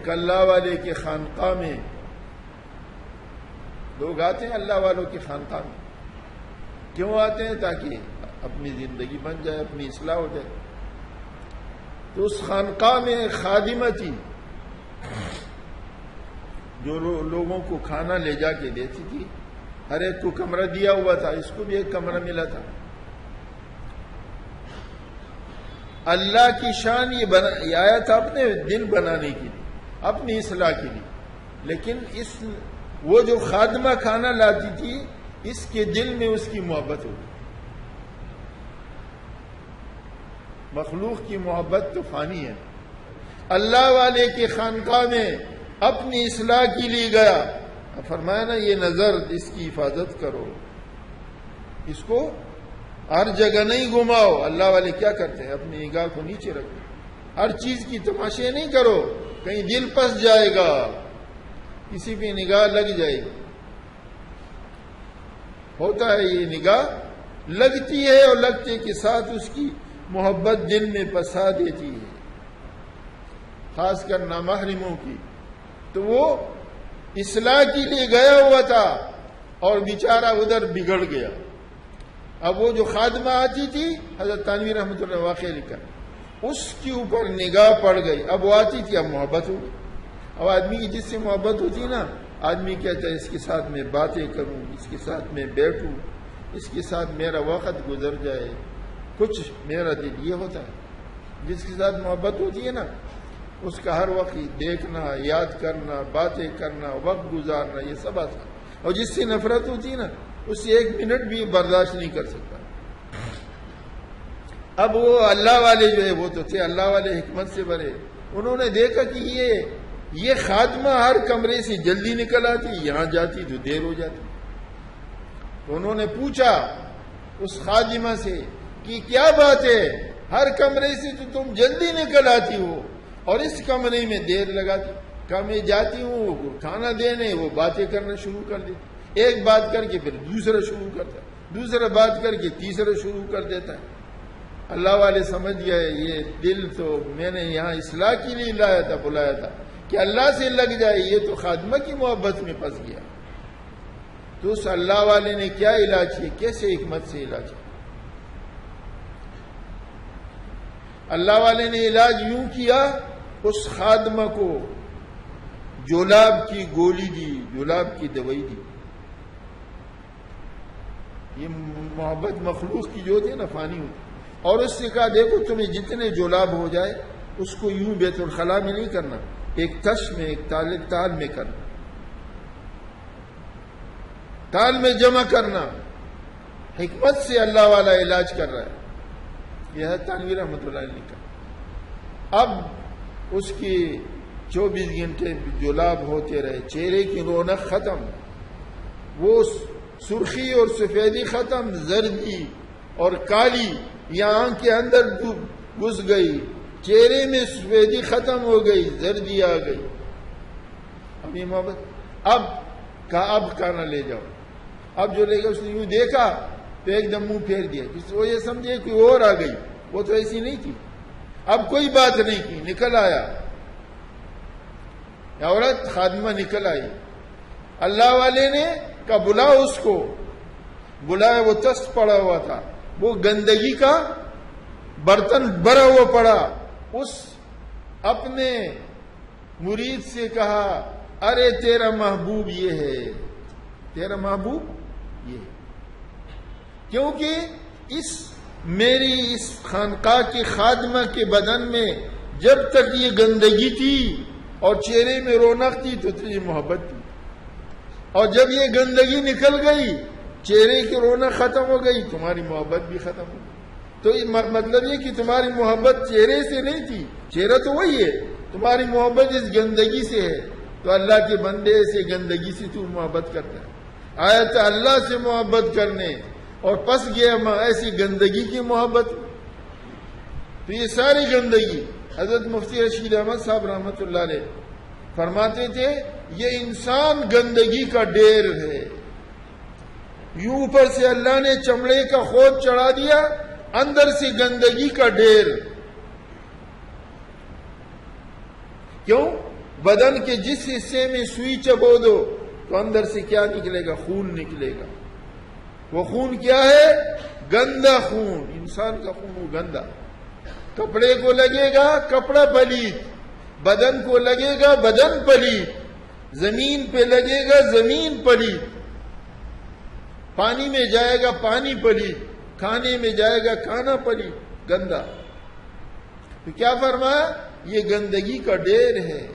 ایک اللہ والے کے خانقاہ میں لوگ آتے ہیں، اللہ والوں کے خانقاہ میں کیوں آتے ہیں؟ تاکہ اپنی زندگی بن جائے، اپنی اصلاح ہو جائے۔ تو اس خانقاہ میں خادمہ تھی جو لوگوں کو کھانا لے جا کے دیتی تھی، ہر ایک کو کمرہ دیا ہوا تھا، اس کو بھی ایک کمرہ ملا تھا۔ اللہ کی شان یہ آیا تھا اپنے دل بنانے کے لیے، اپنی اصلاح کے لیے، لیکن وہ جو خادمہ کھانا لاتی تھی اس کے دل میں اس کی محبت ہوگی۔ مخلوق کی محبت تو فانی ہے، اللہ والے کے خانقاہ میں اپنی اصلاح کے لیے گیا، فرمایا نا یہ نظر اس کی حفاظت کرو، اس کو ہر جگہ نہیں گھماؤ۔ اللہ والے کیا کرتے ہیں؟ اپنی نگاہ کو نیچے رکھو، ہر چیز کی تماشے نہیں کرو، کہیں دل پس جائے گا، کسی بھی نگاہ لگ جائے گی۔ ہوتا ہے یہ نگاہ لگتی ہے اور لگتے کے ساتھ اس کی محبت دل میں پسا دیتی ہے، خاص کر نامحرموں کی۔ تو وہ اصلاح کے لیے گیا ہوا تھا اور بیچارہ ادھر بگڑ گیا۔ اب وہ جو خادمہ آتی تھی، حضرت تھانوی رحمۃ اللہ واقعہ لکھا، اس کے اوپر نگاہ پڑ گئی، اب وہ آتی تھی، اب محبت ہو گئی۔ اب آدمی کی جس سے محبت ہوتی نا، آدمی کہتا ہے اس کے ساتھ میں باتیں کروں، اس کے ساتھ میں بیٹھوں، اس کے ساتھ میرا وقت گزر جائے، کچھ میرا دل یہ ہوتا ہے۔ جس کے ساتھ محبت ہوتی ہے نا، اس کا ہر وقت دیکھنا، یاد کرنا، باتیں کرنا، وقت گزارنا، یہ سب آتا ہے۔ اور جس سے نفرت ہوتی ہے نا، اس سے ایک منٹ بھی برداشت نہیں کر سکتا۔ اب وہ اللہ والے جو ہے وہ تو تھے اللہ والے حکمت سے بھرے، انہوں نے دیکھا کہ یہ خاتمہ ہر کمرے سے جلدی نکل آتی، یہاں جاتی تو دیر ہو جاتی۔ تو انہوں نے پوچھا اس خادمہ سے کہ کیا بات ہے، ہر کمرے سے تو تم جلدی نکل آتی ہو اور اس کمرے میں دیر لگاتی۔ کہا میں جاتی ہوں وہ کھانا دینے، وہ باتیں کرنا شروع کر دیتی، ایک بات کر کے پھر دوسرا شروع کرتا ہے، دوسرا بات کر کے تیسرا شروع کر دیتا ہے۔ اللہ والے سمجھ گئے یہ دل تو میں نے یہاں اصلاح کے لیے لایا تھا، بلایا تھا کہ اللہ سے لگ جائے، یہ تو خادمہ کی محبت میں پھنس گیا۔ تو اس اللہ والے نے کیا علاج کیا، کیسے حکمت سے علاج کیا؟ اللہ والے نے علاج یوں کیا، اس خادمہ کو جولاب کی گولی دی، جولاب کی دوائی دی۔ یہ محبت مخلوق کی جو ہوتی ہے نا، فانی ہوتی، اور اس سے کہا دیکھو تمہیں جتنے جولاب ہو جائے اس کو یوں بیت الخلاء میں نہیں کرنا، ایک تش میں، ایک تال میں کرنا، تال میں جمع کرنا۔ حکمت سے اللہ والا علاج کر رہا ہے، یہ ہے تھانوی رحمۃ اللہ علیہ کا۔ اب اس کی 24 گھنٹے جولاب ہوتے رہے، چہرے کی رونق ختم، وہ سرخی اور سفیدی ختم، زردی اور کالی یہ آنکھ کے اندر گھس گئی، چہرے میں سفیدی ختم ہو گئی، زردی آ گئی۔ اب یہ محبت، اب کھانا لے جاؤ۔ اب جو لے گا اس نے یوں دیکھا تو ایک دم منہ پھیر دیا، جس وہ یہ سمجھے کوئی اور آ گئی، وہ تو ایسی نہیں تھی۔ اب کوئی بات نہیں کی، نکل آیا، عورت خادمہ نکل آئی۔ اللہ والے نے کہا بلا اس کو، بلایا، وہ تست پڑا ہوا تھا، وہ گندگی کا برتن بھرا ہوا پڑا۔ اس اپنے مرید سے کہا ارے تیرا محبوب یہ ہے، تیرا محبوب یہ ہے، کیونکہ میری اس خانقاہ کی خادمہ کے بدن میں جب تک یہ گندگی تھی اور چہرے میں رونق تھی تو تجھے محبت تھی، اور جب یہ گندگی نکل گئی، چہرے کی رونق ختم ہو گئی، تمہاری محبت بھی ختم ہو گئی۔ تو مطلب یہ کہ تمہاری محبت چہرے سے نہیں تھی، چہرہ تو وہی ہے، تمہاری محبت اس گندگی سے ہے۔ تو اللہ کے بندے سے گندگی سے تو محبت کرتا ہے، آیا تھا اللہ سے محبت کرنے اور پس گیا ایسی گندگی کی محبت۔ تو یہ ساری گندگی، حضرت مفتی رشید احمد صاحب رحمۃ اللہ علیہ فرماتے تھے یہ انسان گندگی کا ڈھیر ہے، یوں اوپر سے اللہ نے چمڑے کا خود چڑھا دیا، اندر سے گندگی کا ڈھیر۔ کیوں؟ بدن کے جس حصے میں سوئی چبو دو تو اندر سے کیا نکلے گا؟ خون نکلے گا. وہ خون کیا ہے؟ گندا خون. انسان کا خون وہ گندا. کپڑے کو لگے گا کپڑا پلیت، بدن کو لگے گا بدن پلیت، زمین پہ لگے گا زمین پلیت، پانی میں جائے گا پانی پلیت، کھانے میں جائے گا کھانا پلیت، گندا. تو کیا فرمایا؟ یہ گندگی کا ڈھیر ہے.